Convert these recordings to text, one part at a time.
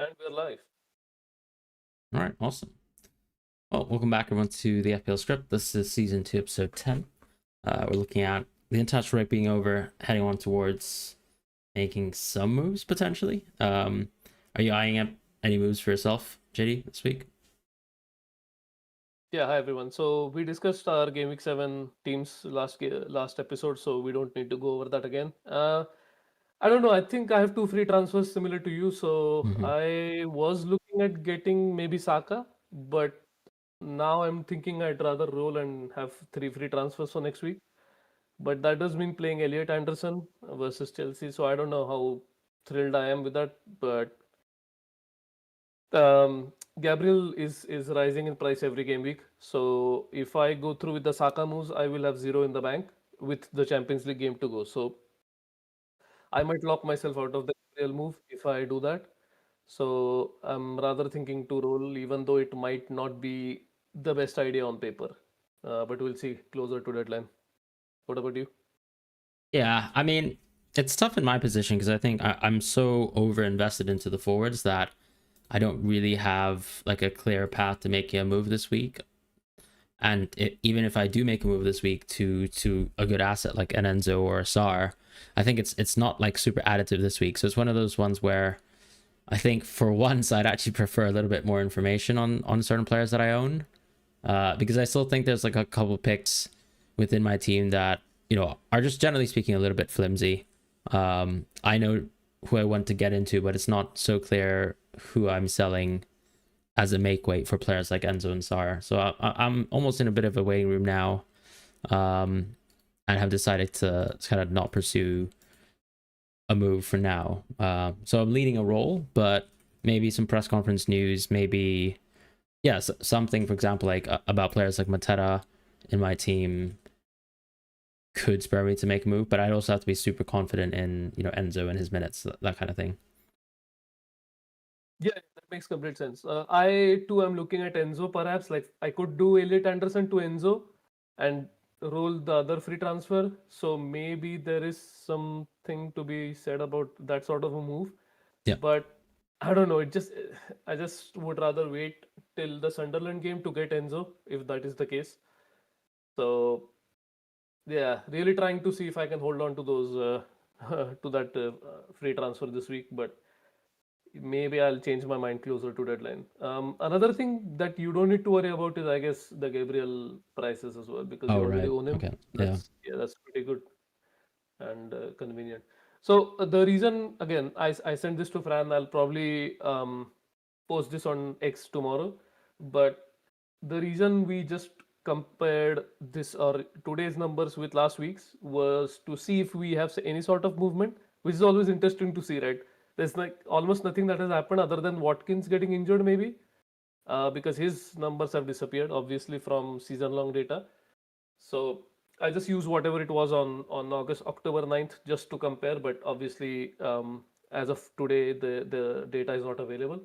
And we're live. All right, awesome. Well, welcome back everyone to the FPL Script. This is season 2, episode 10. We're looking at the international break being over, heading on towards making some moves potentially. Are you eyeing up any moves for yourself, JD, this week? Yeah, hi everyone. So we discussed our Gameweek 7 teams last episode, so we don't need to go over that again. I don't know. I think I have two free transfers similar to you. So Mm-hmm. I was looking at getting maybe Saka, but now I'm thinking I'd rather roll and have three free transfers for next week. But that does mean playing Elliot Anderson versus Chelsea. So I don't know how thrilled I am with that. But Gabriel is rising in price every game week. So if I go through with the Saka moves, I will have zero in the bank with the Champions League game to go. So I might lock myself out of the Gabriel move if I do that. So I'm rather thinking to roll, even though it might not be the best idea on paper. But we'll see closer to deadline. What about you? Yeah, I mean, it's tough in my position because I think I'm so over invested into the forwards that I don't really have like a clear path to making a move this week. And even if I do make a move this week to a good asset like an Enzo or a Sar, I think it's not like super additive this week. So it's one of those ones where I think for once I'd actually prefer a little bit more information on certain players that I own, because I still think there's like a couple picks within my team that are just generally speaking a little bit flimsy. I know who I want to get into, but it's not so clear who I'm selling as a make weight for players like Enzo and Sar. So I'm almost in a bit of a waiting room now, and have decided to kind of not pursue a move for now. So I'm leading a role, but maybe some press conference news, maybe something, for example, like about players like Mateta in my team could spur me to make a move, but I'd also have to be super confident in Enzo and his minutes, that kind of thing. Yeah, that makes complete sense. I too am looking at Enzo. Perhaps like I could do Elliot Anderson to Enzo and roll the other free transfer. So maybe there is something to be said about that sort of a move. Yeah. But I don't know. I just would rather wait till the Sunderland game to get Enzo if that is the case. So yeah, really trying to see if I can hold on to those to that free transfer this week. But maybe I'll change my mind closer to deadline. Another thing that you don't need to worry about is, I guess, the Gabriel prices as well because you Oh, already right. own him. Okay. Yeah. That's pretty good and convenient. So the reason, again, I sent this to Fran. I'll probably post this on X tomorrow. But the reason we just compared this or today's numbers with last week's was to see if we have any sort of movement, which is always interesting to see, right? There's like almost nothing that has happened other than Watkins getting injured, maybe, because his numbers have disappeared, obviously, from season-long data. So I just use whatever it was on October 9th just to compare, but obviously, as of today, the data is not available.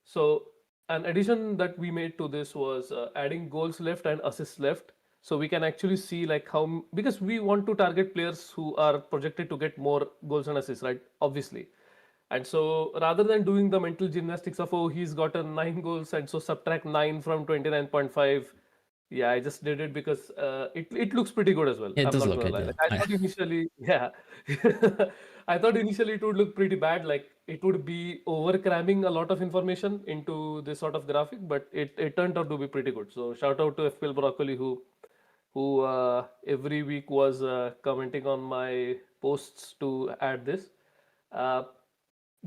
So an addition that we made to this was adding goals left and assists left. So we can actually see like how, because we want to target players who are projected to get more goals and assists, right? Obviously. And so rather than doing the mental gymnastics of, oh, he's gotten 9 goals and so subtract 9 from 29.5. Yeah, I just did it because it looks pretty good as well. It I'm does not look gonna good. lie. Yeah. Like I thought initially, yeah, I thought initially it would look pretty bad. Like it would be over cramming a lot of information into this sort of graphic, but it turned out to be pretty good. So shout out to FPL Broccoli who every week was commenting on my posts to add this. Uh,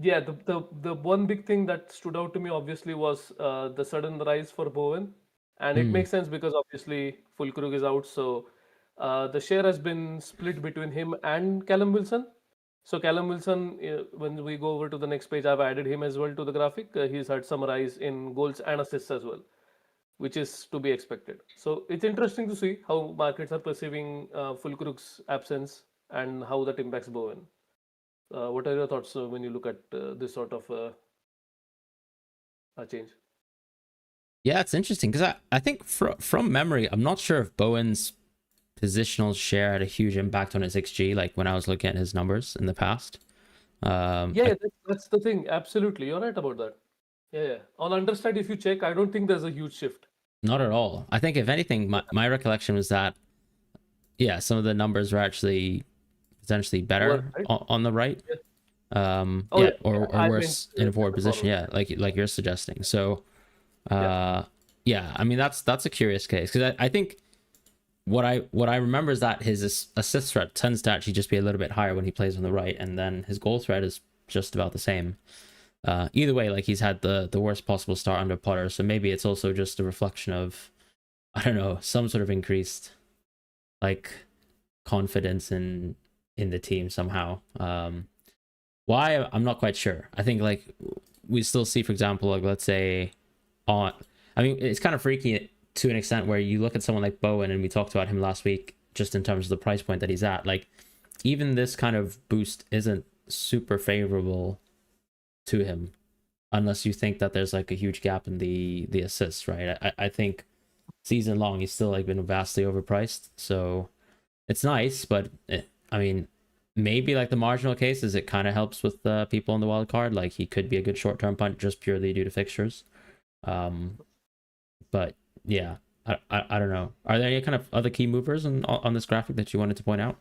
yeah, the one big thing that stood out to me obviously was the sudden rise for Bowen, and it Mm. makes sense because obviously Fulkrug is out, so the share has been split between him and Callum Wilson. So Callum Wilson, when we go over to the next page, I've added him as well to the graphic. He's had some rise in goals and assists as well, which is to be expected. So it's interesting to see how markets are perceiving Fulkrug's absence and how that impacts Bowen. What are your thoughts when you look at this sort of change? Yeah, it's interesting because I think from memory, I'm not sure if Bowen's positional share had a huge impact on his XG, like when I was looking at his numbers in the past. Yeah, that's the thing. Absolutely, you're right about that. Yeah, yeah. On understat, if you check, I don't think there's a huge shift. Not at all. I think if anything, my recollection was that yeah, some of the numbers were actually potentially Worse, better right? on the right. Yeah. Oh, Yeah, yeah. or I meant worse in a forward the position. forward. Yeah, like you're suggesting. So Yeah. yeah, I mean that's a curious case because I think what I remember is that his assist threat tends to actually just be a little bit higher when he plays on the right, and then his goal threat is just about the same. Either way, like he's had the worst possible start under Potter, so maybe it's also just a reflection of I don't know some sort of increased like confidence in the team somehow. Why I'm not quite sure. I think like we still see, for example, like let's say on. I mean, it's kind of freaky to an extent where you look at someone like Bowen, and we talked about him last week, just in terms of the price point that he's at. Like, even this kind of boost isn't super favorable to him, unless you think that there's like a huge gap in the assists, right? I think season long he's still like been vastly overpriced, so it's nice, but I mean, maybe like the marginal case is it kind of helps with people on the wild card. Like he could be a good short term punt just purely due to fixtures. Um, but yeah, I don't know. Are there any kind of other key movers on this graphic that you wanted to point out?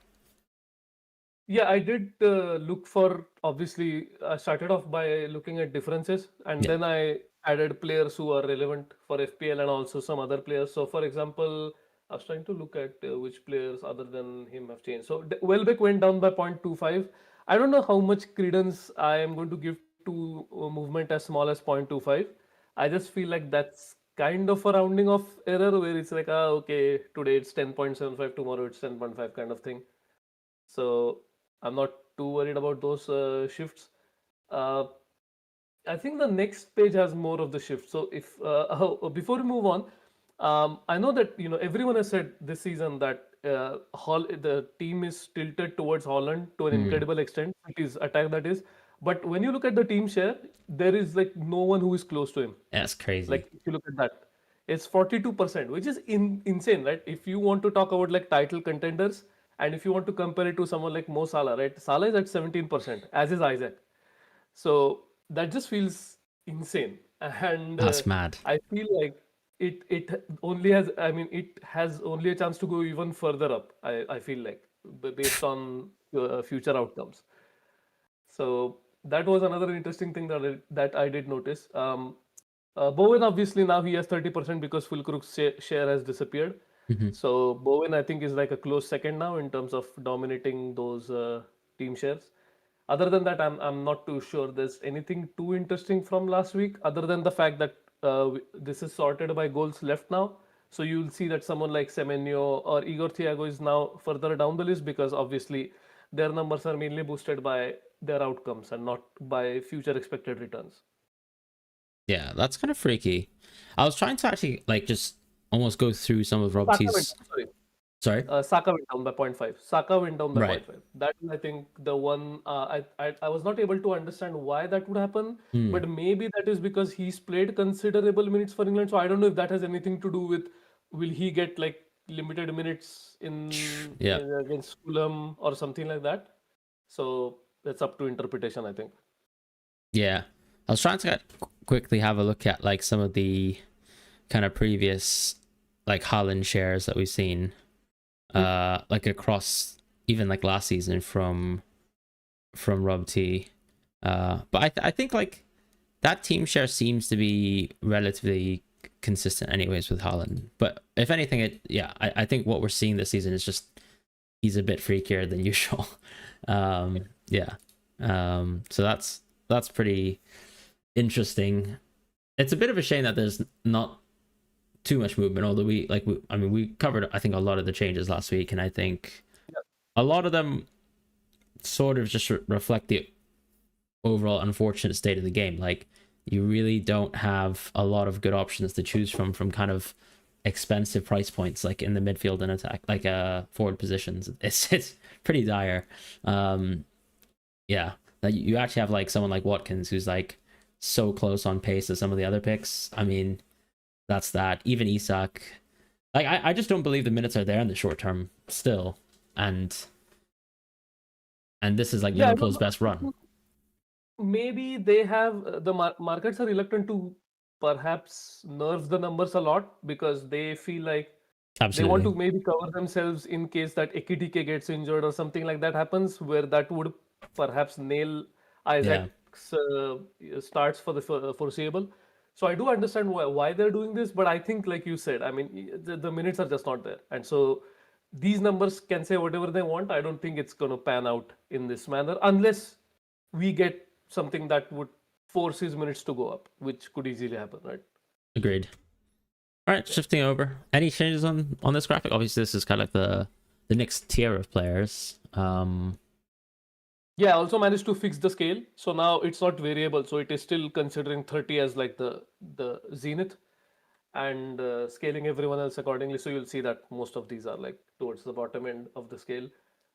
Yeah, I did look for, obviously, I started off by looking at differences and Yeah. then I added players who are relevant for FPL and also some other players. So, for example, I was trying to look at which players other than him have changed. So, Welbeck went down by 0.25. I don't know how much credence I am going to give to movement as small as 0.25. I just feel like that's kind of a rounding off error where it's like, ah, okay, today it's 10.75, tomorrow it's 10.5 kind of thing. So I'm not too worried about those shifts. Uh, I think the next page has more of the shift. So if before we move on, I know that everyone has said this season that the team is tilted towards Holland to an Hmm. incredible extent. It is attack that is, but when you look at the team share, there is like no one who is close to him. That's crazy. Like if you look at that, it's 42%, which is insane, right? If you want to talk about like title contenders, and if you want to compare it to someone like Mo Salah, right? Salah is at 17%, as is Isaac. So that just feels insane, and That's mad. I feel like it only has. I mean, it has only a chance to go even further up. I feel like based on future outcomes. So that was another interesting thing that I did notice. Bowen, obviously now he has 30% because Fulcrook's share has disappeared. Hmm. So Bowen, I think, is like a close second now in terms of dominating those team shares. Other than that, I'm not too sure there's anything too interesting from last week, other than the fact that this is sorted by goals left now. So you'll see that someone like Semenyo or Igor Thiago is now further down the list because obviously their numbers are mainly boosted by their outcomes and not by future expected returns. Yeah, that's kind of freaky. I was trying to actually like just almost go through some of Rob Saka went T's. down, sorry. Sorry. Saka went down by point 0.5. Saka went down by Right. point 0.5. That is, I think, the one I was not able to understand why that would happen, Hmm. but maybe that is because he's played considerable minutes for England. So I don't know if that has anything to do with will he get like limited minutes Yeah. in against Fulham or something like that. So that's up to interpretation, I think. Yeah. I was trying to quickly have a look at like some of the kind of previous like Haaland shares that we've seen Hmm. like across even like last season from Rob T. But I think like that team share seems to be relatively consistent anyways with Haaland. But if anything, I think what we're seeing this season is just he's a bit freakier than usual. Yeah. So that's pretty interesting. It's a bit of a shame that there's not too much movement, although I mean we covered I think a lot of the changes last week, and I think Yeah. a lot of them sort of just reflect the overall unfortunate state of the game. Like you really don't have a lot of good options to choose from kind of expensive price points like in the midfield and attack like forward positions. It's pretty dire. Yeah, like you actually have like someone like Watkins who's like so close on pace to some of the other picks. I mean, that's that. Even Isak, like I just don't believe the minutes are there in the short term still, and this is like Yeah, I Liverpool's don't best run. know. maybe they have the markets are reluctant to perhaps nerf the numbers a lot because they feel like they want Absolutely. to maybe cover themselves in case that Ekitike gets injured or something like that happens, where that would perhaps nail Yeah. Isaac's starts for the foreseeable. So I do understand why they're doing this, but I think, like you said, I mean, the minutes are just not there, and so these numbers can say whatever they want. I don't think it's going to pan out in this manner unless we get something that would force his minutes to go up, which could easily happen, right? Agreed. All right, shifting over. Any changes on this graphic? Obviously, this is kind of like the next tier of players. Yeah, I also managed to fix the scale. So now it's not variable. So it is still considering 30 as like the zenith and scaling everyone else accordingly. So you'll see that most of these are like towards the bottom end of the scale.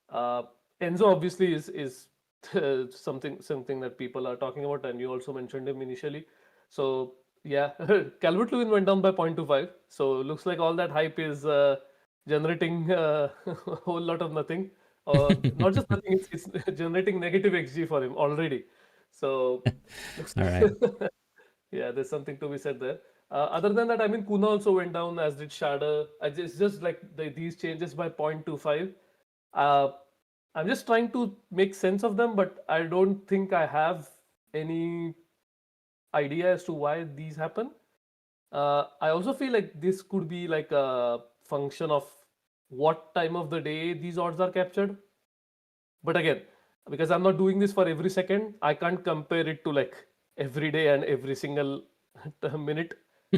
Uh, Enzo obviously is something that people are talking about, and you also mentioned him initially. So yeah, Calvert Lewin went down by 0.25. So looks like all that hype is generating a whole lot of nothing, or not just nothing. It's generating negative XG for him already. So looks All right. yeah, there's something to be said there. Other than that, I mean, Kuna also went down, as did Shadow. It's just like these changes by 0.25. Uh, I'm just trying to make sense of them, but I don't think I have any idea as to why these happen. I also feel like this could be like a function of what time of the day these odds are captured. But again, because I'm not doing this for every second, I can't compare it to like every day and every single minute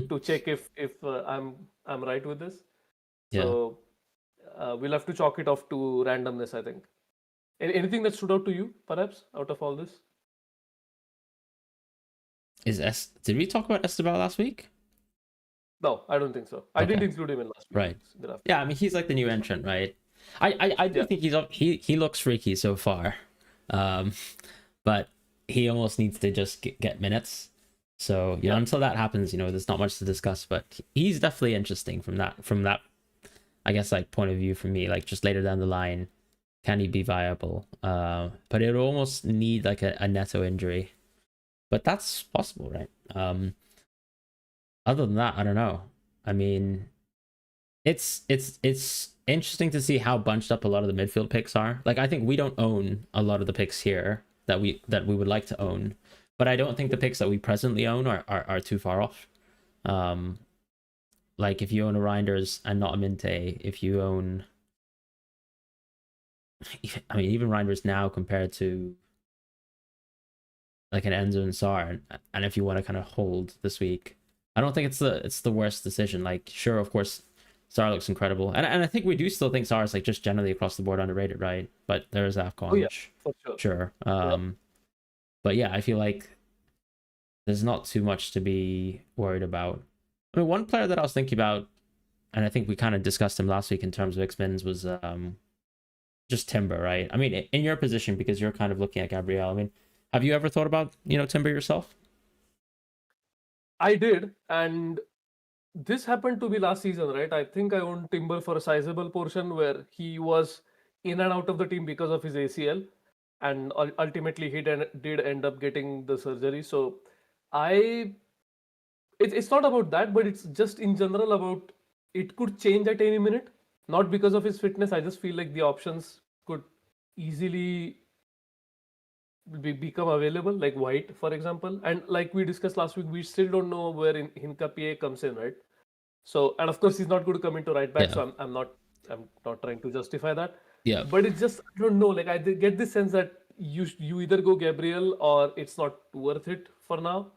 to check if I'm right with this. Yeah. So we'll have to chalk it off to randomness, I think. Anything that stood out to you, perhaps, out of all this? Is S? Did we talk about Esteban last week? No, I don't think so. I didn't Okay. include him in last Right. week's graph. Yeah. I mean, he's like the new entrant, right? I do Yeah, think he's up. He looks freaky so far, um, but he almost needs to just get minutes. So yeah. until that happens, there's not much to discuss. But he's definitely interesting from that I guess like point of view for me. Like just later down the line, can he be viable? But it would almost need like a Neto injury, but that's possible, right? Other than that, I don't know. I mean, it's interesting to see how bunched up a lot of the midfield picks are. Like I think we don't own a lot of the picks here that we would like to own, but I don't think the picks that we presently own are too far off. Um, like if you own a Reinders and not a Minte, if you own, I mean, even Reinders now compared to like an Enzo and Sar, and if you want to kind of hold this week, I don't think it's the worst decision. Like, sure, of course, Sar looks incredible, and I think we do still think Sar is like just generally across the board underrated, right? But there's Oh yeah, AFCON, for sure. sure. Yeah. But yeah, I feel like there's not too much to be worried about. I mean, one player that I was thinking about, and I think we kind of discussed him last week in terms of X-Men's, was just Timber, right? I mean, in your position, because you're kind of looking at Gabriel. I mean, have you ever thought about Timber yourself? I did, and this happened to be last season, right? I think I owned Timber for a sizable portion where he was in and out of the team because of his ACL, and ultimately he did end up getting the surgery. So I, it's not about that, but it's just in general about it could change at any minute. Not because of his fitness. I just feel like the options could easily become available, like White, for example. And like we discussed last week, we still don't know where Hincapié comes in, right? So, and of course, he's not going to come into right back. Yeah, So I'm not trying to justify that. yeah, But it's just, I don't know. Like I get this sense that you either go Gabriel or it's not worth it for now.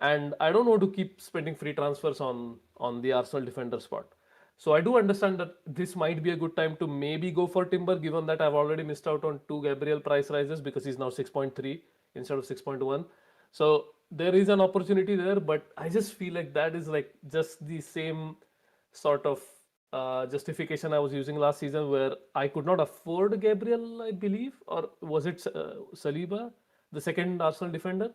And I don't want to keep spending free transfers on the Arsenal defender spot. So I do understand that this might be a good time to maybe go for Timber, given that I've already missed out on two Gabriel price rises because he's now 6.3 instead of 6.1. So there is an opportunity there, but I just feel like that is like just the same sort of justification I was using last season where I could not afford Gabriel, I believe, or was it Saliba, the second Arsenal defender?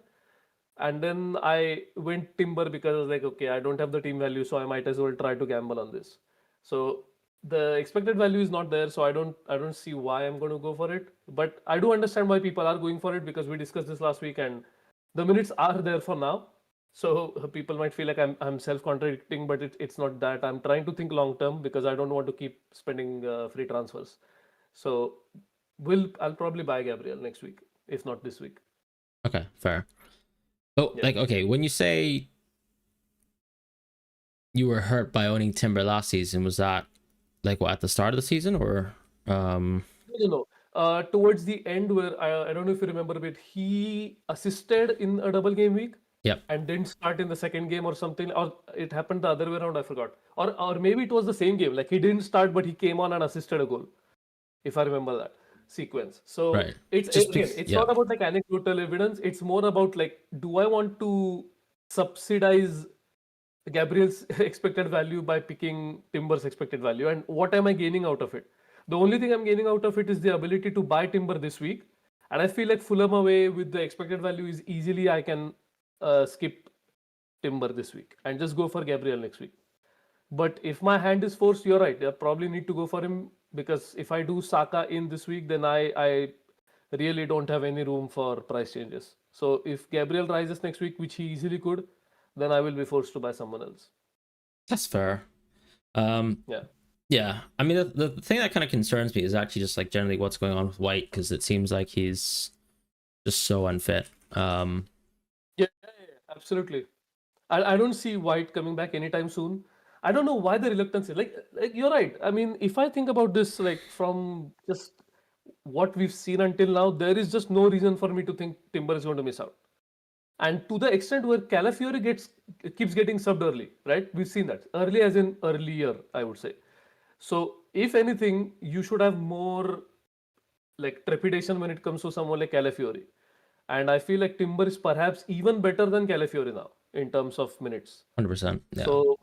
And then I went Timber because I was like, okay, I don't have the team value, so I might as well try to gamble on this. So the expected value is not there, so I don't see why I'm going to go for it. But I do understand why people are going for it because we discussed this last week, and the minutes are there for now. So people might feel like I'm self-contradicting, but it's not that. I'm trying to think long term because I don't want to keep spending free transfers. So I'll probably buy Gabriel next week, if not this week. Okay, fair. So, Yeah. like, okay, when you say you were hurt by owning Timber last season, was that like what, at the start of the season, or No, no, no. Towards the end, where I don't know if you remember, but he assisted in a double game week Yep, and didn't start in the second game or something, or it happened the other way around. I forgot, or maybe it was the same game. Like he didn't start, but he came on and assisted a goal, if I remember that sequence. So right. it's Just again, because, it's yeah, not about like anecdotal evidence. It's more about like, do I want to subsidize Gabriel's expected value by picking Timber's expected value, and what am I gaining out of it? The only thing I'm gaining out of it is the ability to buy Timber this week, and I feel like Fulham away with the expected value is easily I can skip Timber this week and just go for Gabriel next week. But if my hand is forced, you're right. I probably need to go for him because if I do Saka in this week, then I really don't have any room for price changes. So if Gabriel rises next week, which he easily could, then I will be forced to buy someone else. that's fair. Um, Yeah. yeah, I mean, the thing that kind of concerns me is actually just like generally what's going on with White, because it seems like he's just so unfit. Yeah, absolutely. I don't see White coming back anytime soon. I don't know why the reluctance is. Like you're right. I mean, if I think about this, like from just what we've seen until now, there is just no reason for me to think Timber is going to miss out. And to the extent where Calafiori keeps getting subbed early, right? We've seen that early, as in earlier, I would say. So if anything, you should have more like trepidation when it comes to someone like Calafiori. And I feel like Timber is perhaps even better than Calafiori now in terms of minutes. 100%, yeah, So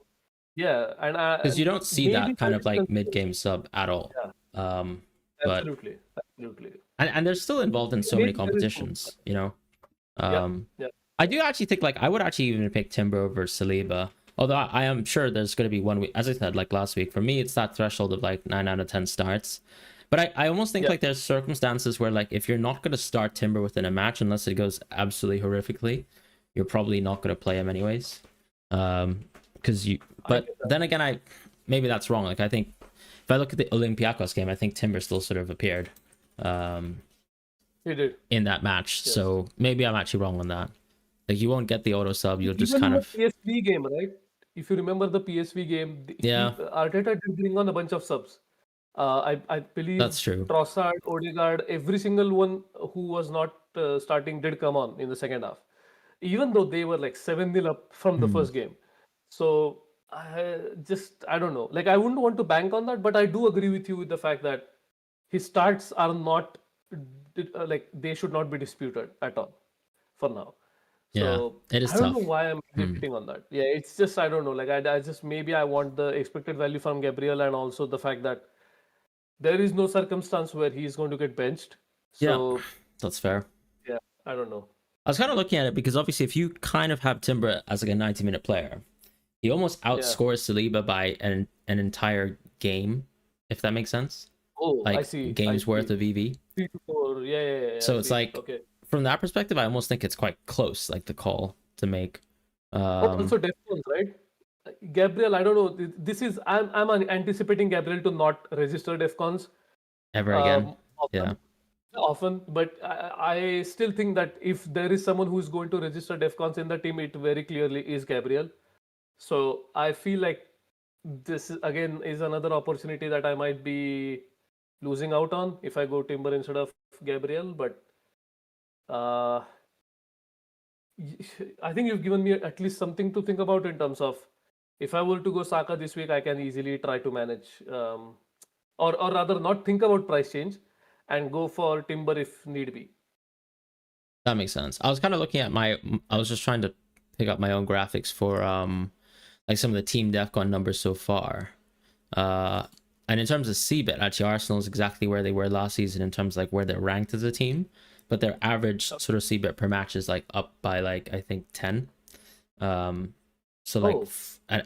yeah, because you and don't see maybe that kind that of is like mid-game consistency. sub at all. Yeah, Um, but absolutely, absolutely. and they're still involved in so many Maybe there is some. competitions, you know. Yeah, Um, yeah, I do actually think like I would actually even pick Timber over Saliba. Although I am sure there's going to be one week, as I said, like last week, for me, it's that threshold of like 9 out of 10 starts. But I almost think yeah. like there's circumstances where like if you're not going to start Timber within a match, unless it goes absolutely horrifically, you're probably not going to play him anyways. Because you, I but get that. then again, maybe that's wrong. Like I think if I look at the Olympiacos game, I think Timber still sort of appeared um, He did. in that match. Yes. So maybe I'm actually wrong on that. Like you won't get the auto sub. You'll just Even in kind the of, PSV game, right? If you remember the PSV game, yeah, Arteta did bring on a bunch of subs. I believe that's true. Trossard, Odegaard, every single one who was not starting did come on in the second half, even though they were like 7-0 up from the Hmm. first game. So I don't know. Like I wouldn't want to bank on that, but I do agree with you with the fact that his starts are not like they should not be disputed at all for now. Yeah, So it is I don't know tough. why I'm Hmm. hesitating on that. Yeah, it's just I don't know. Like I just maybe I want the expected value from Gabriel and also the fact that there is no circumstance where he is going to get benched. Yeah, So that's fair. yeah, I don't know. I was kind of looking at it because obviously, if you kind of have Timber as like a 90-minute player, he almost Yeah. outscores Saliba by an entire game, if that makes sense. Oh, I Like see. I games worth see. of EV. 3 to 4. Yeah. I So it's see. like Okay. from that perspective, I almost think it's quite close, like the call to make. Oh, Um, also Defcons, right? Gabriel, I don't know. This is I'm anticipating Gabriel to not register Defcons ever again. Yeah. often, but I still think that if there is someone who's going to register Defcons in the team, it very clearly is Gabriel. So I feel like this again is another opportunity that I might be losing out on if I go Timber instead of Gabriel. But uh, I think you've given me at least something to think about in terms of if I were to go Saka this week, I can easily try to manage, or rather, not think about price change and go for Timber if need be. That makes sense. I was kind of looking at I was just trying to pick up my own graphics for like some of the team DEFCON numbers so far. Uh and in terms of CBIT, actually Arsenal is exactly where they were last season in terms of like where they're ranked as a team, but their average sort of CBIT per match is like up by like I think 10. Um so like Oh,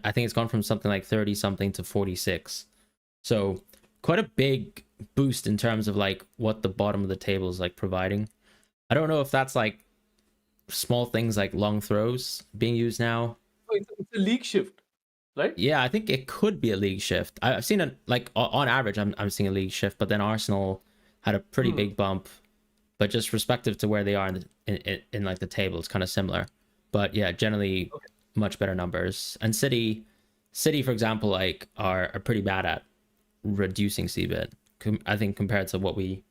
I think it's gone from something like 30 something to 46. So quite a big boost in terms of like what the bottom of the table is like providing. I don't know if that's like small things like long throws being used now. So it's a league shift, right? Yeah, I think it could be a league shift. I've seen it like on average, I'm seeing a league shift, but then Arsenal had a pretty Hmm. big bump, but just respective to where they are in like the table, it's kind of similar. But yeah, generally Okay. much better numbers. And City, for example, like are pretty bad at reducing CBIT. I think compared to what we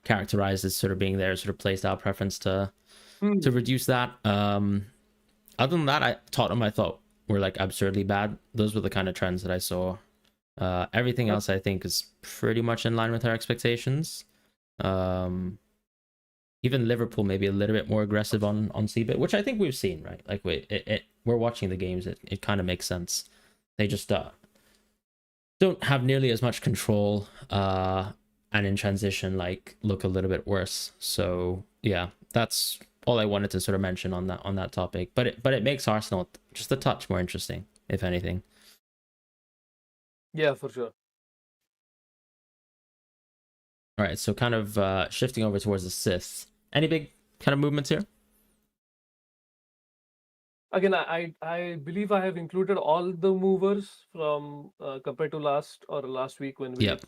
characterize as sort of being their sort of playstyle preference to Hmm. reduce that. Other than that, Tottenham I thought were like absurdly bad. Those were the kind of trends that I saw. Everything else Okay. I think is pretty much in line with our expectations. Um, Even Liverpool maybe a little bit more aggressive on CBIT, which I think we've seen, right? Like we're watching the games, it kind of makes sense. They just don't have nearly as much control, and in transition like look a little bit worse. So yeah, that's all I wanted to sort of mention on that topic. But it makes Arsenal just a touch more interesting, if anything. Yeah, for sure. All right, so kind of shifting over towards the Sith. Any big kind of movements here? Again, I believe I have included all the movers from compared to last week when we Yep.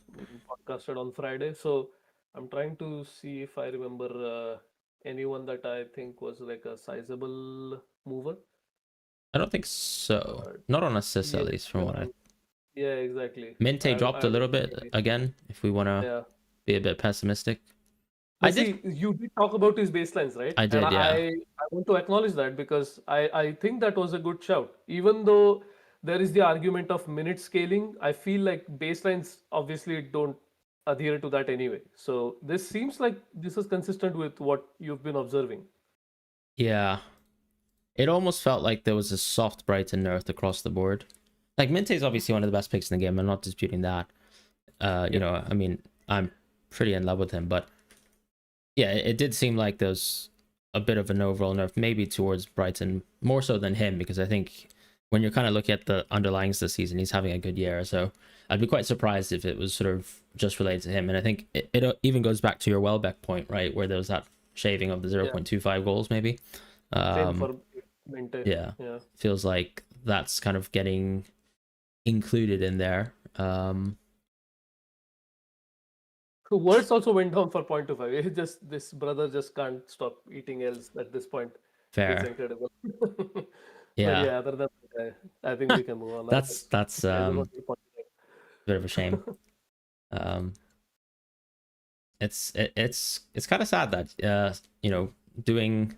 podcasted on Friday. So I'm trying to see if I remember anyone that I think was like a sizable mover. I don't think so. Uh, Not on assist yeah, at least, from what I. yeah, exactly. Minte dropped I a will little bit maybe, again. If we want to yeah. be a bit pessimistic, I But did. see, you did talk about his baselines, right? I And did. Yeah. I want to acknowledge that because I think that was a good shout. Even though there is the argument of minute scaling, I feel like baselines obviously don't adhere to that anyway. So this seems like this is consistent with what you've been observing. Yeah. It almost felt like there was a soft Brighton nerf across the board. Like Minte is obviously one of the best picks in the game. I'm not disputing that. Yep. I mean, I'm pretty in love with him, but yeah, it did seem like there's a bit of an overall nerf, maybe towards Brighton more so than him, because I think when you're kind of looking at the underlyings this season, he's having a good year. So I'd be quite surprised if it was sort of just related to him. And I think it even goes back to your Welbeck point, right, where there was that shaving of the Yeah. 0.25 goals, maybe. Same Um, for Mente. yeah, Yeah. feels like that's kind of getting included in there. So words also went down for 0.25. It just this brother just can't stop eating else at this point. It's Fair, incredible. But yeah. yeah, other than that, I think we can move on. That's I just a want to point bit of a shame. it out. Um, it's kind of sad that doing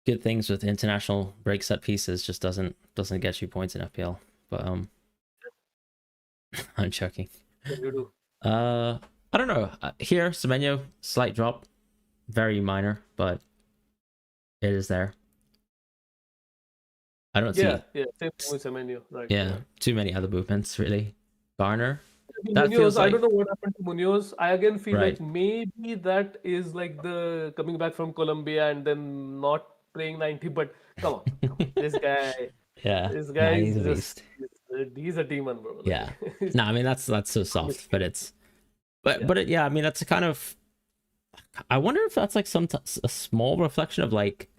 good things with international break set pieces just doesn't get you points in FPL. But I'm joking. What do you do? Uh, I don't know. Here, Semenyo, slight drop, very minor, but it is there. I don't see, Yeah, yeah, same thing with Semenyo, right? yeah, Yeah. too many other movements really. Garner, that Munoz, feels I don't like know what happened to Munoz. I again feel like right. maybe that is like the coming back from Colombia and then not playing 90, but come on, come on. Yeah, This guy nah, is he's a just, beast. he's a demon, bro. Like, Yeah, no, I mean that's so soft, but it's yeah. yeah, I mean that's a kind of. I wonder if that's like a small reflection of like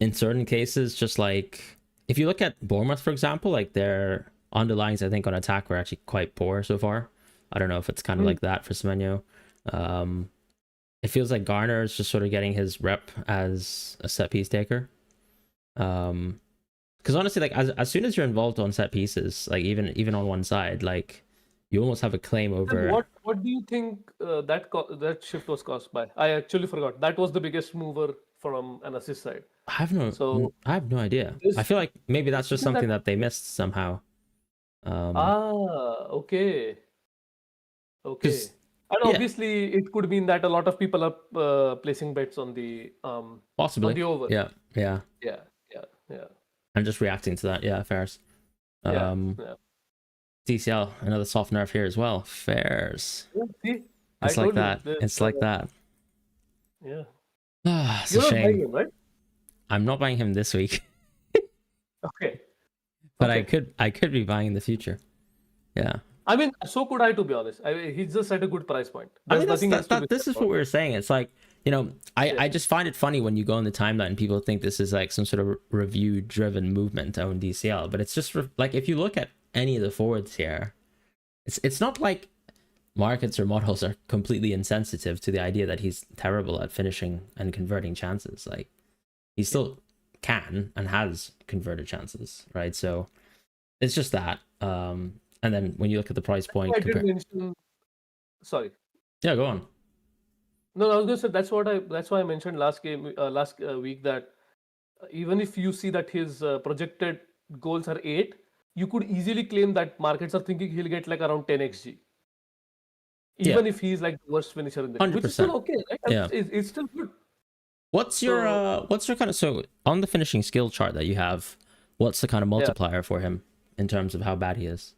in certain cases, just like if you look at Bournemouth, for example, like their underlines, I think on attack were actually quite poor so far. I don't know if it's kind of Hmm. like that for Semenyo. Um, it feels like Garner is just sort of getting his rep as a set piece taker. Because honestly, like as soon as you're involved on set pieces, like even on one side, like you almost have a claim Then over. what do you think that shift was caused by? I actually forgot. That was the biggest mover from an assist side. So I have no idea. I this feel like maybe do that's you just think that something that they missed somehow. okay. Okay. Because And yeah, obviously, it could mean that a lot of people are placing bets on possibly. the over. Yeah, yeah. Yeah, yeah, yeah, I'm just reacting to that. Yeah, fairs. yeah, Um, yeah. DCL, another soft nerf here as well. Fairs. Yeah, see, I It's like told you that. this. It's like that. Yeah, Ah, it's a you're not buying shame. him, right? I'm not buying him this week, Okay, but okay. I could be buying in the future. Yeah. I mean, so could I, to be honest. He's just at a good price point. I There's mean, nothing else to be this said is what about we it. were saying. It's like, you know, Yeah. I just find it funny when you go in the timeline and people think this is like some sort of review driven movement to own DCL, but it's just like if you look at any of the forwards here, it's not like markets or models are completely insensitive to the idea that he's terrible at finishing and converting chances. Like he still can and has converted chances, right? So it's just that. And then when you look at the price point, I did mention. Sorry. yeah, go on. No, I was going to say that's why I mentioned last week that even if you see that his projected goals are 8, you could easily claim that markets are thinking he'll get like around 10 xg, Yeah, even if he's like the worst finisher in the league, which is still 100%. okay, right? Yeah. It's still good. What's So your kind of, so on the finishing skill chart that you have, what's the kind of yeah, multiplier for him in terms of how bad he is?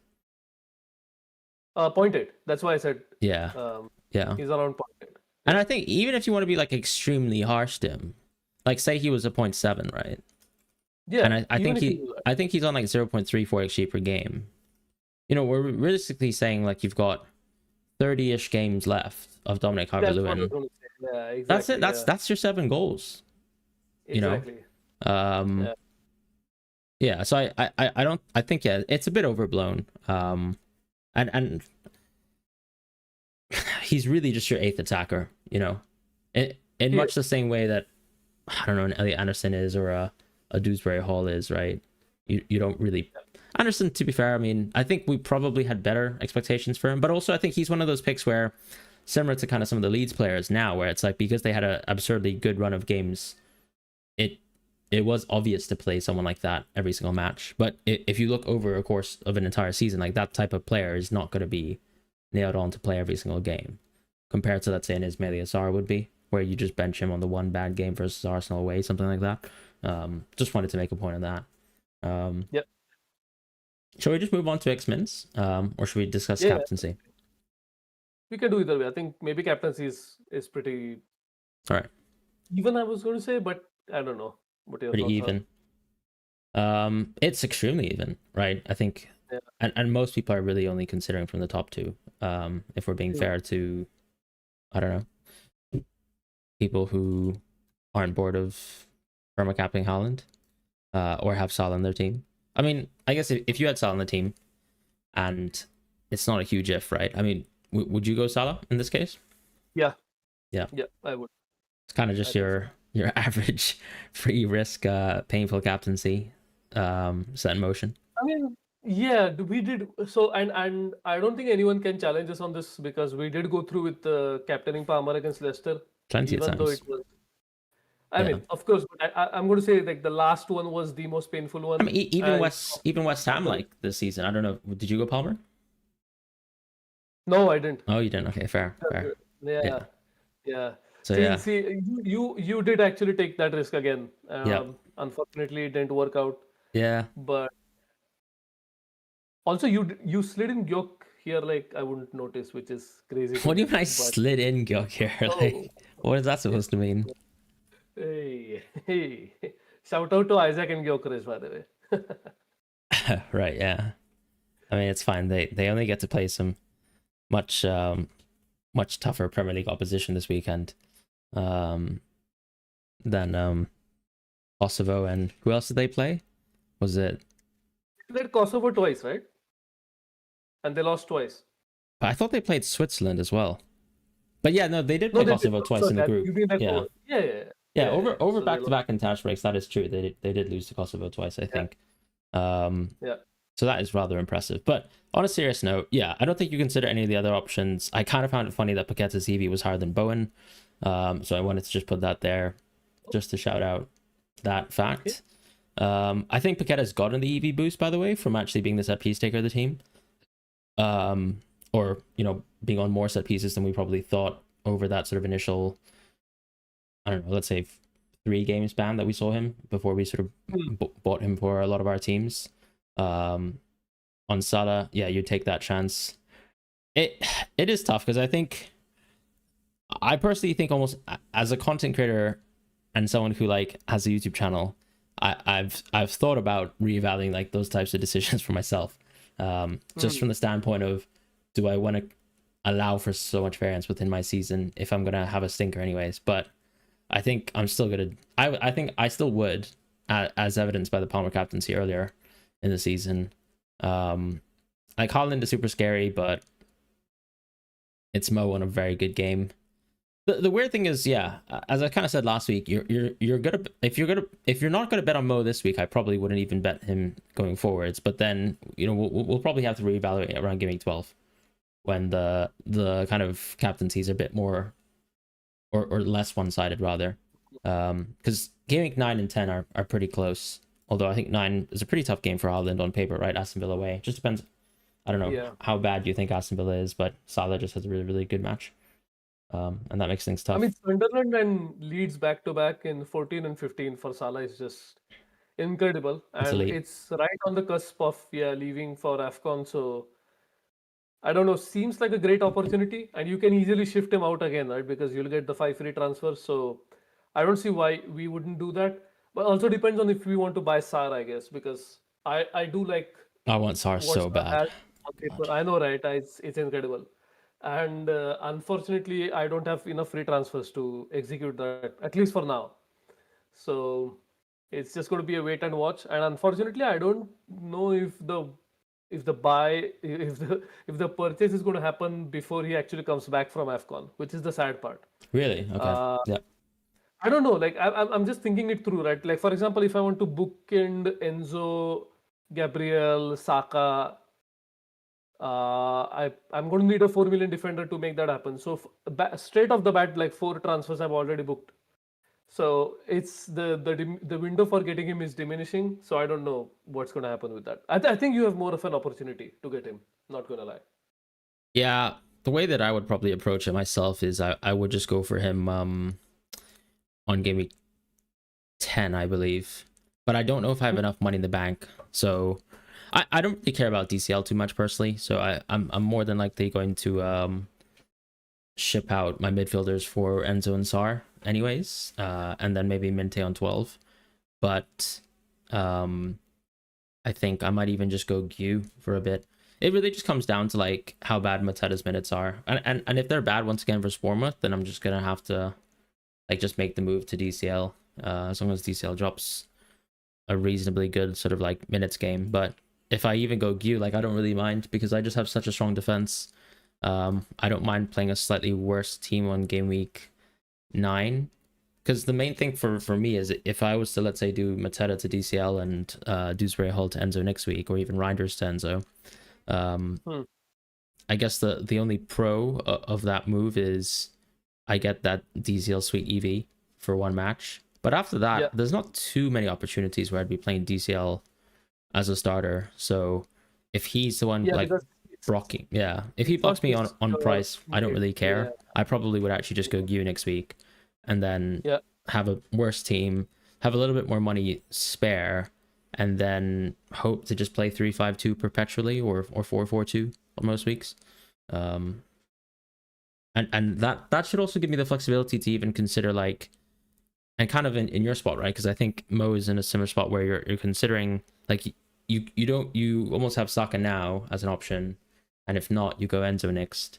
0.8. That's why I said Yeah. um, Yeah. he's around 0.8. And Yeah, I think even if you want to be like extremely harsh to him, like say he was a 0.7, right? yeah. And I Even think if you do that, I think he's on like 0.34 XG per game. You know, we're realistically saying like you've got 30-ish games left of Dominic that's what I was Calvert-Lewin. going to say. Yeah, That's it. exactly. That's Yeah, that's your 7 goals, you know? exactly. Um Yeah, yeah, so I don't, I think, yeah, it's a bit overblown. And he's really just your 8th attacker, you know, in he much is. the same way that I don't know an Elliot Anderson is or a Dewsbury Hall is, right? You don't really Anderson. To be fair, I mean, I think we probably had better expectations for him, but also I think he's one of those picks where, similar to kind of some of the Leeds players now, where it's like because they had an absurdly good run of games, it was obvious to play someone like that every single match. But if you look over a course of an entire season, like that type of player is not going to be nailed on to play every single game, compared to, let's say, an Ismail Assar would be, where you just bench him on the one bad game versus Arsenal away, something like that. Just wanted to make a point on that. Yep. Shall we just move on to X-Mins? Or should we discuss Yeah, captaincy? we can do either way. I think maybe captaincy is pretty All right, even, I was going to say, but I don't know what your pretty thoughts are. even. It's extremely even, right? I think, Yeah. and most people are really only considering from the top 2. If we're being Yeah. fair to, I don't know, people who aren't bored of permacapping Haaland, or have Salah in their team. I mean, I guess if you had Salah in the team, and it's not a huge if, right? I mean, would you go Salah in this case? Yeah. Yeah. Yeah, I would. It's kind of I just think so. your average free risk, painful captaincy, set in motion. I mean, yeah, we did so, and I don't think anyone can challenge us on this because we did go through with captaining Palmer against Leicester, Plenty of even though it times. was. I Yeah. mean, of course, but I'm going to say like the last one was the most painful I one. mean, And Even West Ham, sorry, like this season. I don't know. Did you go Palmer? no, I didn't. Oh, you didn't. Okay, fair, fair. Yeah, Yeah. yeah. So See, yeah, see, you did actually take that risk again. yeah, Unfortunately, it didn't work out. yeah. But also, you slid in Gyok here, like I wouldn't notice, which is crazy to What do you me. mean I But slid in Gyok here? oh, Like, what is that supposed to mean? hey, hey, shout out to Isaac and Gyökeres, by the way. Right. Yeah. I mean, it's fine. They only get to play some much much tougher Premier League opposition this weekend, um, than Kosovo, and who else did they play? Was it? They played Kosovo twice, right? And they lost twice. I thought they played Switzerland as well. But yeah, no, they did No, play they did. Kosovo twice So in the that group. you mean like Yeah, yeah, yeah, yeah, yeah. yeah, Over yeah. over So they back to lost. back in touch breaks. That is true. They did lose to Kosovo twice, I Yeah, think. Um, yeah. so that is rather impressive. But on a serious note, yeah, I don't think you consider any of the other options. I kind of found it funny that Paqueta's EV was higher than Bowen. So I wanted to just put that there, just to shout out that Okay. fact. I think Paqueta's gotten the EV boost, by the way, from actually being the set piece taker of the team. Or, you know, being on more set pieces than we probably thought over that sort of initial, I don't know, let's say 3 game span that we saw him before we sort of Hmm. bought him for a lot of our teams. On Salah, yeah, you take that chance. It is tough because I personally think, almost as a content creator and someone who like has a YouTube channel, I've thought about reevaluating like those types of decisions for myself. Just from the standpoint of, do I want to allow for so much variance within my season if I'm gonna have a stinker anyways? But I think I'm still gonna. I think I still would, as evidenced by the Palmer captaincy earlier in the season. Like Holland is super scary, but it's Mo on a very good game. The weird thing is, yeah, as I kind of said last week, you're gonna if you're not gonna bet on Mo this week, I probably wouldn't even bet him going forwards. But then we'll probably have to reevaluate around Gameweek 12 when the kind of captaincies are a bit more or less one sided rather, because Gameweek 9 and 10 are pretty close. Although I think 9 is a pretty tough game for Haaland on paper, right? Aston Villa away. Just depends. I don't know Yeah. how bad you think Aston Villa is, but Salah just has a really, really good match. And that makes things I tough. mean, Sunderland and Leeds back to back in 14 and 15 for Salah is just incredible, It's and elite. it's right on the cusp of leaving for AFCON. So I don't know, seems like a great opportunity, and you can easily shift him out again, right? Because you'll get the 5 free transfers. So I don't see why we wouldn't do that. But also depends on if we want to buy Sar, I guess, because I do like I want Sar what so Sar bad. has on paper. I know, right? It's incredible, and unfortunately, I don't have enough free transfers to execute that, at least for now. So it's just going to be a wait and watch. And unfortunately, I don't know if the purchase is going to happen before he actually comes back from AFCON, which is the sad part. Really? Okay. Uh, Yeah. I don't know. Like I'm just thinking it through, right? Like for example, if I want to bookend Enzo, Gabriel, Saka, I'm going to need a 4 million defender to make that happen. So straight off the bat, like 4 transfers I've already booked. So it's the window for getting him is diminishing. So I don't know what's going to happen with that. I think you have more of an opportunity to get him. Not gonna lie. Yeah. The way that I would probably approach it myself is I would just go for him on game week 10, I believe. But I don't know if I have enough money in the bank. So I don't really care about DCL too much personally. So I'm more than likely going to ship out my midfielders for Enzo and Sar anyways. And then maybe Minte on 12. But I think I might even just go Gu for a bit. It really just comes down to like how bad Mateta's minutes are. And if they're bad once again versus Bournemouth, then I'm just gonna have to like just make the move to DCL. As long as DCL drops a reasonably good sort of like minutes game. But if I even go Gu, like I don't really mind because I just have such a strong defense. I don't mind playing a slightly worse team on game week 9 because the main thing for me is if I was to let's say do Mateta to DCL and Dewsbury Hall to Enzo next week or even Reinders to Enzo, Hmm. I guess the only pro of that move is I get that DCL sweet EV for one match. But after that, Yeah, there's not too many opportunities where I'd be playing DCL as a starter. So if he's the one yeah, like because blocking, yeah, if he it's not blocks me just on price, I don't mid. really Yeah, care. I probably would actually just go Gu next week and then yeah, have a worse team, have a little bit more money spare, and then hope to just play 3-5-2 perpetually or 4-4-2 on most weeks. Um, and that should also give me the flexibility to even consider like and kind of in your spot, right? Because I think Mo is in a similar spot where you're considering like you almost have Saka now as an option, and if not, you go Enzo next,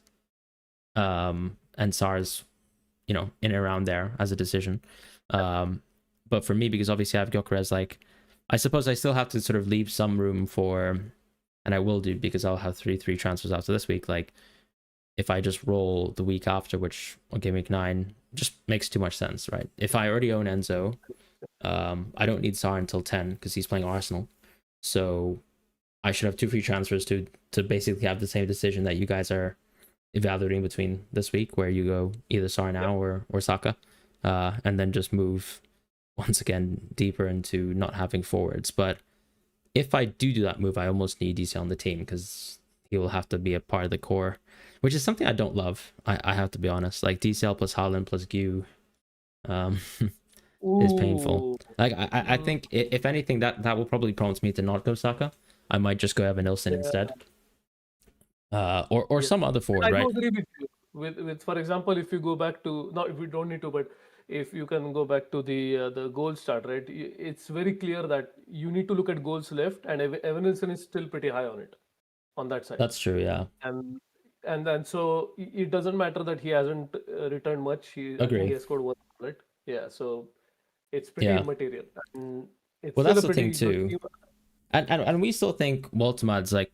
and Sar's in and around there as a decision. But for me, because obviously I have Gyökeres, like I suppose I still have to sort of leave some room for, and I will do because I'll have three transfers after this week. Like if I just roll the week after, which on game week 9 just makes too much sense, right? If I already own Enzo, I don't need Sar until 10 because he's playing Arsenal. So I should have 2 free transfers to basically have the same decision that you guys are evaluating between this week, where you go either Sar yeah. now or Saka, and then just move once again deeper into not having forwards. But if I do that move, I almost need DCL on the team because he will have to be a part of the core, which is something I don't love. I have to be honest. Like DCL plus Haaland plus Gu um, is painful. Ooh. Like I Mm, think if anything that will probably prompt me to not go Saka. I might just go Evan Nilsson yeah. instead, or Yes. some other forward, I do right? agree with you. With for example, if you go back to, no, if we don't need to, but if you can go back to the goal start, right? It's very clear that you need to look at goals left, and Evanilson is still pretty high on it on that side. That's true. Yeah. And and then so it doesn't matter that he hasn't returned much. I think he Agree. has scored one bullet. Yeah, so it's pretty Yeah. immaterial, and it's Well, still that's a the thing pretty good too. team. And we still think Waltermad's like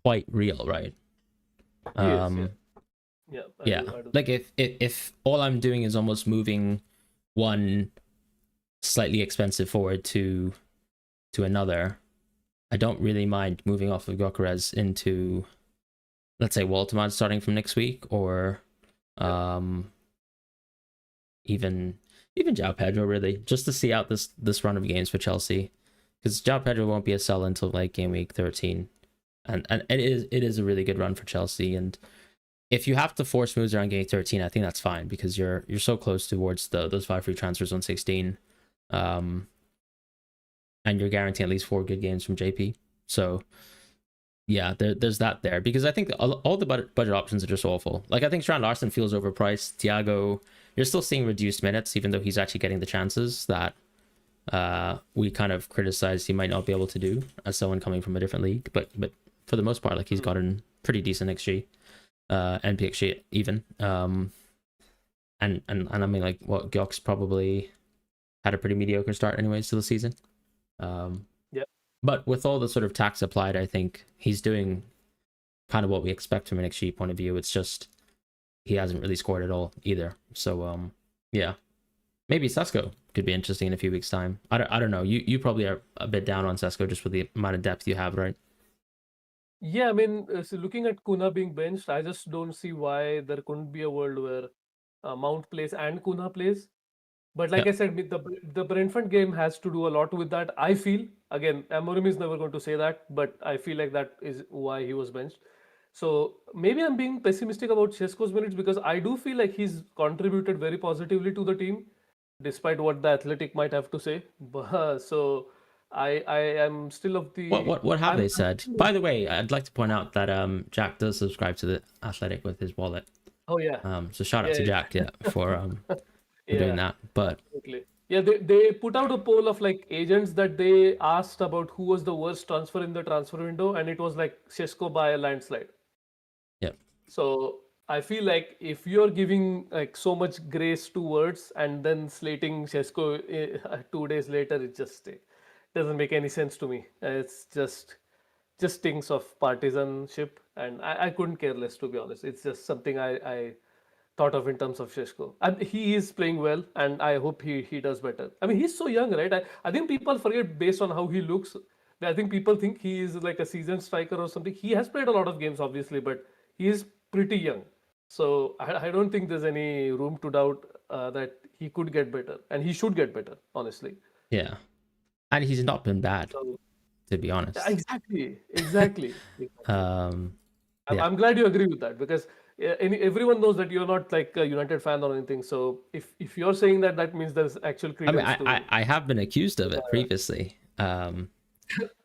quite real, right? He is, yeah, Um, yeah. yeah. I do. Like if all I'm doing is almost moving one slightly expensive forward to another, I don't really mind moving off of Gyökeres into, let's say, Waltermad starting from next week, or Yeah, um even João Pedro, really, just to see out this run of games for Chelsea, because João Pedro won't be a sell until like game week 13, and it is a really good run for Chelsea. And if you have to force moves around game 13, I think that's fine, because you're so close towards those 5 free transfers on 16, um and you're guaranteeing at least 4 good games from JP. So yeah, there's that there, because I think all the budget options are just awful. Like, I think Strand Larson feels overpriced. Thiago, you're still seeing reduced minutes, even though he's actually getting the chances that we kind of criticized he might not be able to do as someone coming from a different league. But for the most part, like, he's gotten pretty decent XG, NPXG even. And I mean, like, what, Gyoks probably had a pretty mediocre start anyways to the season. yeah, But with all the sort of tax applied, I think he's doing kind of what we expect from an XG point of view. It's just he hasn't really scored at all either. So yeah, maybe Sesko could be interesting in a few weeks' time. I don't know. You probably are a bit down on Sesko just with the amount of depth you have, right? yeah. I mean, so looking at Kuna being benched, I just don't see why there couldn't be a world where Mount plays and Kuna plays. But like Yeah, I said, the Brentford game has to do a lot with that. I feel, again, Amorim is never going to say that, but I feel like that is why he was benched. So maybe I'm being pessimistic about Chesko's minutes, because I do feel like he's contributed very positively to the team, despite what the Athletic might have to say. But so I am still of What the what what have I'm they said? By the way, I'd like to point out that Jack does subscribe to the Athletic with his wallet. oh yeah, So shout out yeah, to Jack, yeah, yeah. for doing Yeah. that. But Absolutely. Yeah, they put out a poll of like agents that they asked about who was the worst transfer in the transfer window, and it was like Shesko by a landslide. yeah, So I feel like if you're giving like so much grace to words and then slating Shesko 2 days later, it just doesn't make any sense to me. It's just stinks of partisanship, and I couldn't care less, to be honest. It's just something I thought of in terms of Sheshko. And he is playing well, and I hope he does better. I mean, he's so young, right? I think people forget based on how he looks. I think people think he is like a seasoned striker or something. He has played a lot of games, obviously, but he is pretty young. So I don't think there's any room to doubt that he could get better, and he should get better, honestly. yeah. And he's not been bad, So to be yeah, honest. exactly. Um, I'm, yeah. I'm glad you agree with that, because everyone knows that you're not like a United fan or anything. So if you're saying that, that means there's actual I mean, credence I to. I have been accused of it Uh, previously. And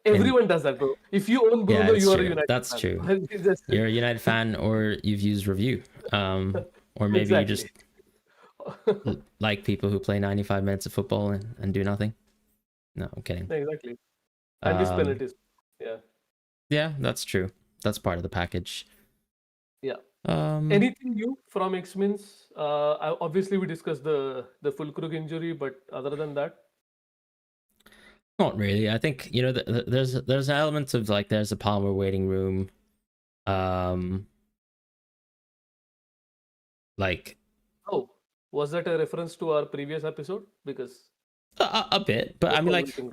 Everyone does that, bro. If you own yeah, Bruno, it's you are a true. United That's fan. true. It's just- You're a United fan, or you've used review. Or maybe you just exactly. like people who play 95 minutes of football and do nothing. No, I'm kidding. Exactly. And this Um, penalties. Yeah. yeah, that's true. That's part of the package. Yeah. Um, Anything new from X-Men's? Obviously, we discussed the Fulkrug injury, but other than that, Not really. I think, there's an element of like there's a Palmer waiting room. Um, like oh, was that a reference to our previous episode? Because a bit, but I mean, football like, waiting.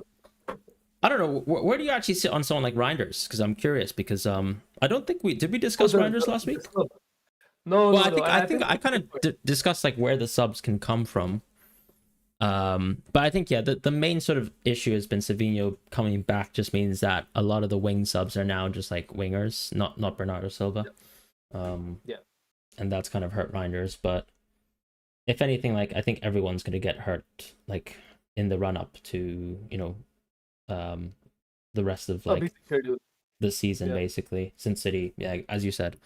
I don't know. Where do you actually sit on someone like Reinders? Because I'm curious. Because I don't think we Oh, discuss Reinders last the week. sub. No, Well, no, I no. think I I think think I kind of discussed like where the subs can come from. But I think, yeah, the main sort of issue has been Savinho coming back. Just means that a lot of the wing subs are now just like wingers, not Bernardo Silva. yeah. And that's kind of hurt Reinders. But if anything, like, I think everyone's going to get hurt like in the run up to um the rest of A like busy schedule. the season, Yeah. basically, since City, yeah, as you said,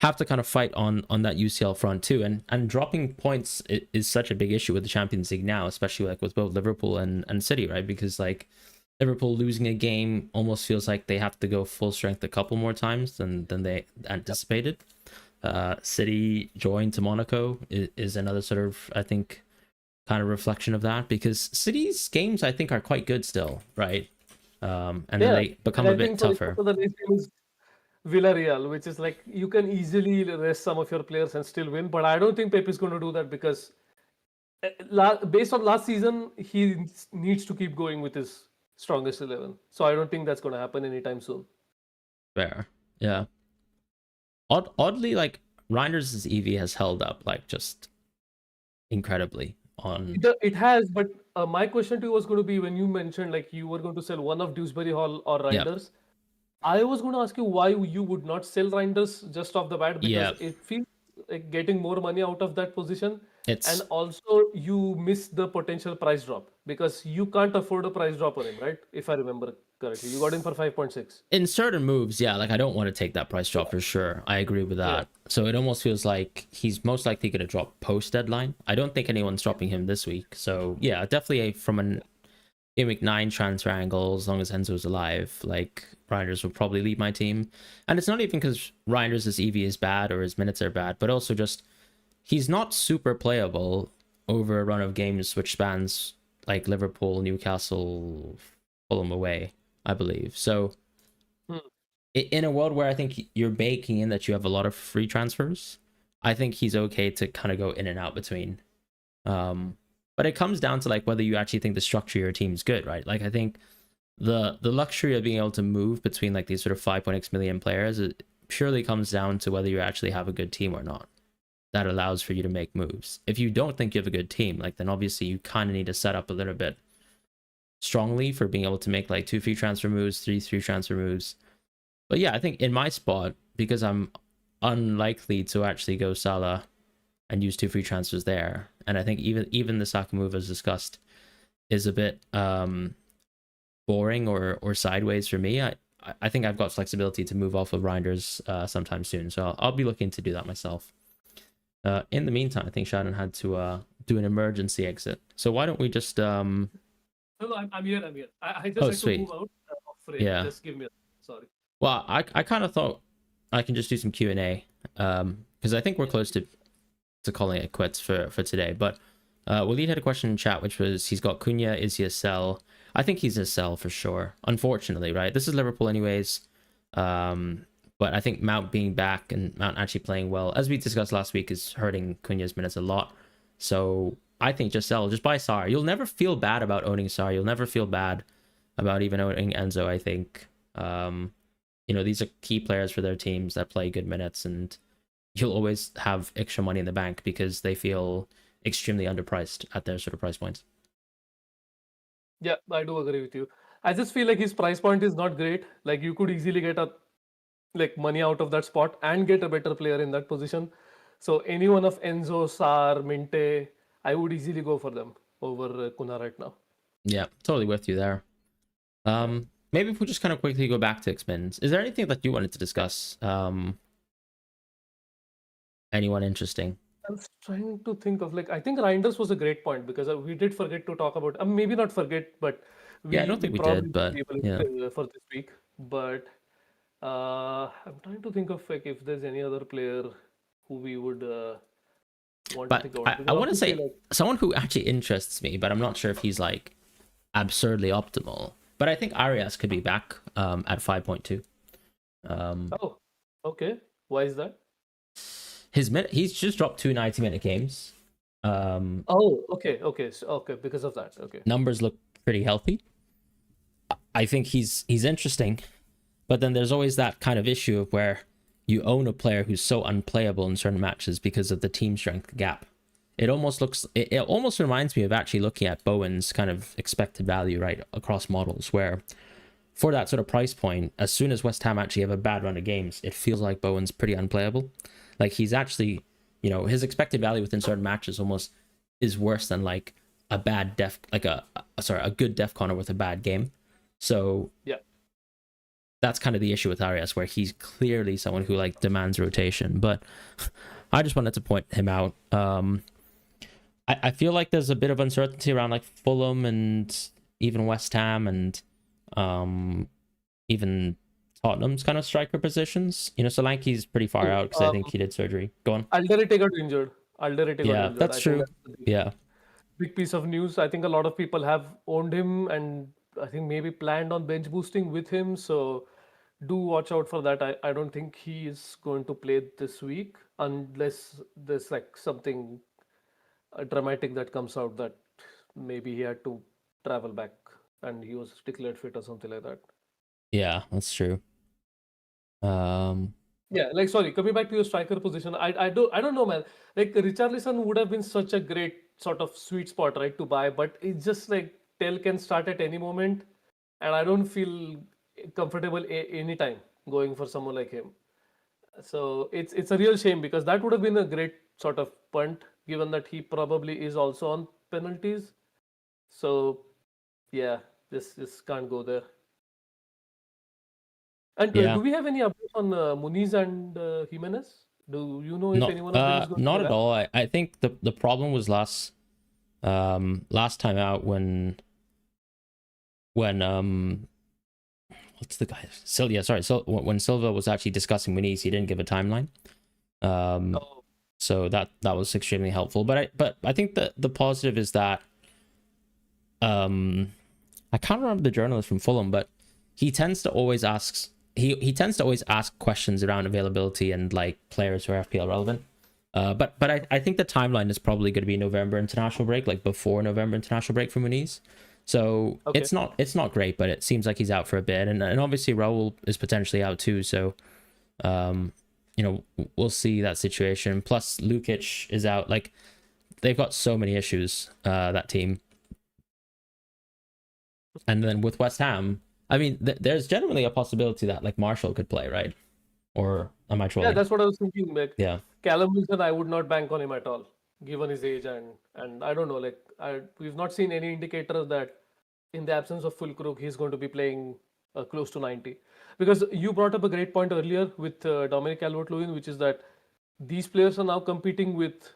have to kind of fight on that UCL front too. And dropping points is such a big issue with the Champions League now, especially like with both Liverpool and City, right? Because like Liverpool losing a game almost feels like they have to go full strength a couple more times than they anticipated. City drawing to Monaco is another sort of, I think, kind of reflection of that, because City's games I think are quite good still, right? And then Yeah, they and become a I bit think for tougher. example, the next game is Villarreal, which is like you can easily rest some of your players and still win. But I don't think Pep is going to do that because based on last season, he needs to keep going with his strongest 11. So I don't think that's going to happen anytime soon. Fair, yeah. Oddly, like Reinders' EV has held up like just incredibly on. It has, but my question to you was going to be when you mentioned like you were going to sell one of Dewsbury Hall or Yeah, Reinders. I was going to ask you why you would not sell Reinders just off the bat because yeah. it feels like getting more money out of that position, and It's also you miss the potential price drop because you can't afford a price drop on him, right? If I remember correctly, you got in for 5.6. in certain moves, yeah. Like I don't want to take that price drop for sure. I agree with Yeah, that. So it almost feels like he's most likely going to drop post deadline. I don't think anyone's dropping him this week. So yeah, definitely from an Gameweek 9 transfer angle, as long as Enzo's alive, like Reinders will probably lead my team. And it's not even because Reinders' EV is bad or his minutes are bad, but also just he's not super playable over a run of games which spans like Liverpool, Newcastle, Fulham away, I believe. So Hmm. in a world where I think you're baking in that you have a lot of free transfers, I think he's okay to kind of go in and out between. But it comes down to like whether you actually think the structure of your team is good, right? Like I think the luxury of being able to move between like these sort of 5.x million players, it purely comes down to whether you actually have a good team or not that allows for you to make moves. If you don't think you have a good team, like then obviously you kind of need to set up a little bit strongly for being able to make like 2 free transfer moves, 3 free transfer moves. But yeah, I think in my spot, because I'm unlikely to actually go Salah and use 2 free transfers there, and I think even the Saka move as discussed is a bit boring or sideways for me. I think I've got flexibility to move off of Reinders sometime soon, so I'll be looking to do that myself. In the meantime, I think Shannon had to do an emergency exit. So why don't we just No, I'm here. I'm here. I just Oh, had to move sweet. out of frame. Yeah. Just give me a sorry. Well, I kind of thought I can just do some Q&A because I think we're Yeah. close to calling it quits for today. But Waleed had a question in chat, which was he's got Cunha. Is he a sell? I think he's a sell for sure. Unfortunately, right? This is Liverpool anyways. But I think Mount being back and Mount actually playing well, as we discussed last week, is hurting Cunha's minutes a lot. So I think just sell. Just buy Sarr. You'll never feel bad about owning Sarr. You'll never feel bad about even owning Enzo, I think. These are key players for their teams that play good minutes, and you'll always have extra money in the bank because they feel extremely underpriced at their sort of price points. Yeah, I do agree with you. I just feel like his price point is not great. Like you could easily get a like money out of that spot and get a better player in that position. So any one of Enzo, Sar, Minte, I would easily go for them over Kuna right now. Yeah, totally with you there. Yeah. Maybe if we just kind of quickly go back to X-Men's, is there anything that you wanted to discuss? Anyone interesting? I was trying to think of like I think Reinders was a great point because we did forget to talk about maybe not forget, but Yeah, I we don't we think we probably did, will but be able yeah. to for this week. But I'm trying to think of like if there's any other player who we would want to But think about I because want to obviously say like someone who actually interests me, but I'm not sure if he's like absurdly optimal. But I think Arias could be back at 5.2. oh, okay, why is that? He's just dropped 2 90-minute games. Oh, okay, so, okay, because of that. Okay. Numbers look pretty healthy. I think he's interesting, but then there's always that kind of issue of where you own a player who's so unplayable in certain matches because of the team strength gap. It almost reminds me of actually looking at Bowen's kind of expected value right across models, where for that sort of price point, as soon as West Ham actually have a bad run of games, it feels like Bowen's pretty unplayable. Like he's actually, his expected value within certain matches almost is worse than like a bad a good def corner with a bad game. So Yeah. that's kind of the issue with Arias, where he's clearly someone who like demands rotation. But I just wanted to point him out. I feel like there's a bit of uncertainty around like Fulham and even West Ham, and even Tottenham's kind of striker positions. You know, Solanke's pretty far out because I think he did surgery. Go on. Alderete got injured. Yeah, that's I think true. that's the Yeah. big piece of news. I think a lot of people have owned him and I think maybe planned on bench boosting with him. So do watch out for that. I don't think he is going to play this week unless there's like something dramatic that comes out that maybe he had to travel back and he was declared fit or something like that. Yeah, that's true. Yeah, like sorry, coming back to your striker position, I don't know, man. Like Richarlison would have been such a great sort of sweet spot, right, to buy, but it's just like Tell can start at any moment, and I don't feel comfortable anytime going for someone like him. So it's a real shame because that would have been a great sort of punt, given that he probably is also on penalties. So yeah, just can't go there. And yeah. do we have any updates on Muniz and Jimenez? Do you know if any one of them is going to be Not at back? all. I think the problem was last time out when what's the guy? Silva, sorry. So when Silva was actually discussing Muniz, he didn't give a timeline. Oh, So that was extremely helpful. But I think the positive is that I can't remember the journalist from Fulham, but he tends to always ask questions around availability and like players who are FPL relevant. But I think the timeline is probably going to be November international break, like before November international break for Muniz. So okay. it's not great, but it seems like he's out for a bit, and obviously Raul is potentially out too. So you know, we'll see that situation. Plus Lukic is out. Like they've got so many issues, that team. And then with West Ham, I mean, there's generally a possibility that like Marshall could play, right? Or am I Yeah, trolling? that's what I was thinking. Like Yeah, Callum Wilson, I would not bank on him at all, given his age and I don't know. Like we've not seen any indicators that in the absence of Fulkrug, he's going to be playing close to 90. Because you brought up a great point earlier with Dominic Calvert-Lewin, which is that these players are now competing with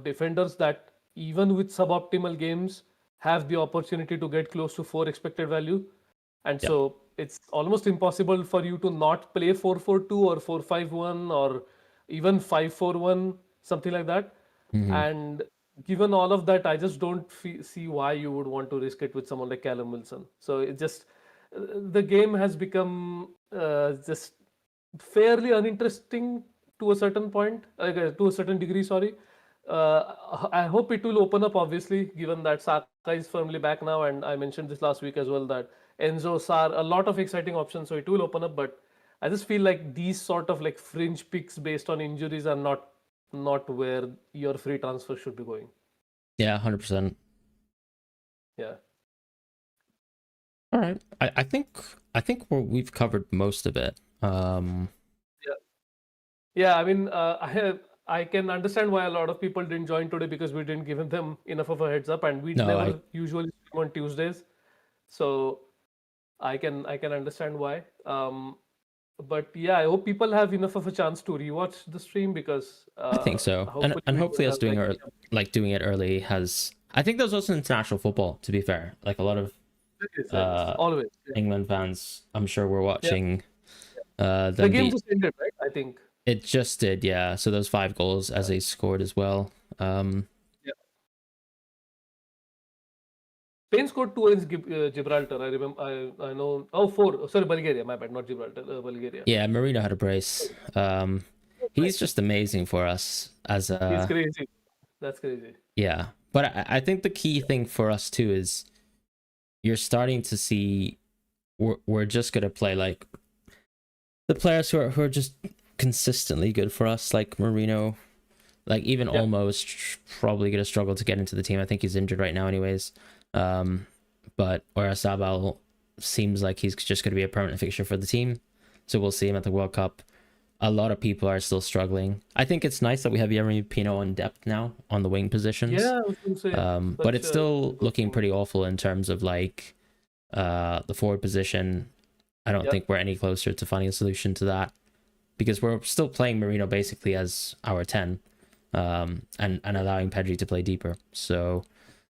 defenders that even with suboptimal games have the opportunity to get close to 4 expected value. And yeah, so it's almost impossible for you to not play 4-4-2 or 4-5-1 or even 5-4-1, something like that. hmm, And given all of that, I just don't see why you would want to risk it with someone like Callum Wilson. So it just the game has become just fairly uninteresting to a certain point, to a certain degree. Sorry. I hope it will open up, obviously, given that Saka is firmly back now, and I mentioned this last week as well that Enzo, Sar, a lot of exciting options, so it will open up. But I just feel like these sort of like fringe picks based on injuries are not where your free transfer should be going. yeah, 100%. Yeah. All right, I think we've covered most of it. Yeah. Yeah. I mean, I can understand why a lot of people didn't join today because we didn't give them enough of a heads up, and we No, never usually stream on Tuesdays. So I can understand why. But yeah, I hope people have enough of a chance to rewatch the stream because I think so, hopefully and we hopefully don't us have like any doing it early has. I think there's also international football. To be fair, like a lot of there is always. Yeah. England fans, I'm sure we're Yeah. watching The them game beat. just ended, right? I think. It just did, yeah. So those 5 goals as Yeah. they scored as well. Yeah. Spain scored two against Gibraltar. I remember. I know. Oh, four. Oh, sorry, Bulgaria. My bad. Not Gibraltar. Bulgaria. Yeah, Marino had a brace. He's Nice. just amazing for us as He's a. crazy. That's crazy. Yeah, but I think the key thing for us too is you're starting to see we're just gonna play like the players who are just consistently good for us, like Marino, like even Yeah. almost probably gonna struggle to get into the team. I think he's injured right now, anyways. But Oyarzabal seems like he's just gonna be a permanent fixture for the team, so we'll see him at the World Cup. A lot of people are still struggling. I think it's nice that we have Yeremy Pino on depth now on the wing positions. Yeah, I was going to say But such it's a still good looking move. pretty awful in terms of like the forward position. I don't Yeah. think we're any closer to finding a solution to that because we're still playing Marino basically as our 10, and allowing Pedri to play deeper. So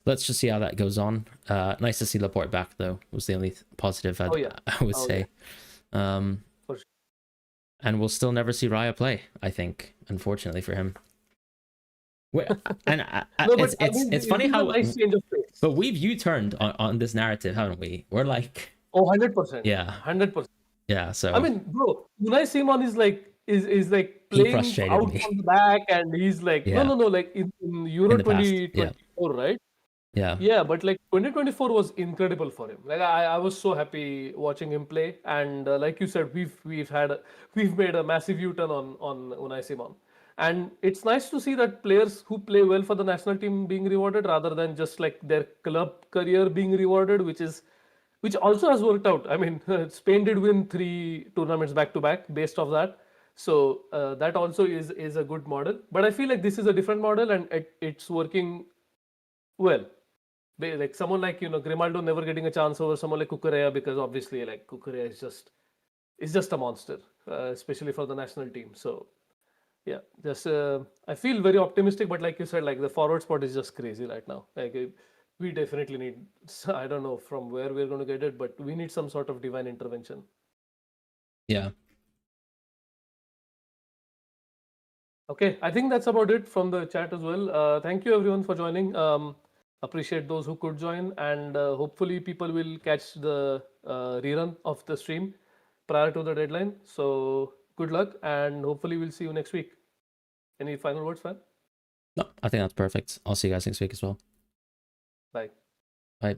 let's just see how that goes on. Nice to see Laporte back though. Was the only positive Oh yeah, I would oh say. yeah, for sure. And we'll still never see Raya play, I think, unfortunately for him. And No, but I it's mean, it's it funny is a how, nice change of pace. but we've U-turned on this narrative, haven't we? We're like, Oh, 100%, yeah, 100%. yeah. I So mean, bro, Unai Simon is like he playing frustrated out me. from the back, and he's like, no, Yeah, no, no, like in in Euro the past. Yeah, 2024, right? yeah, Yeah, but like 2024 was incredible for him. Like I was so happy watching him play, and like you said, we've made a massive U-turn on Unai Simon, and it's nice to see that players who play well for the national team being rewarded rather than just like their club career being rewarded, which also has worked out. I mean, Spain did win 3 tournaments back to back based off that. So that also is a good model. But I feel like this is a different model and it's working well. Like someone like Grimaldo never getting a chance over someone like Cucurella, because obviously like Cucurella is just a monster, especially for the national team. So yeah, just I feel very optimistic, but like you said, like the forward spot is just crazy right now. Like we definitely need. I don't know from where we're going to get it, but we need some sort of divine intervention. yeah. Okay, I think that's about it from the chat as well. Thank you everyone for joining. Appreciate those who could join, and hopefully people will catch the rerun of the stream prior to the deadline. So good luck, and hopefully we'll see you next week. Any final words, man? No, I think that's perfect. I'll see you guys next week as well. Bye. Bye.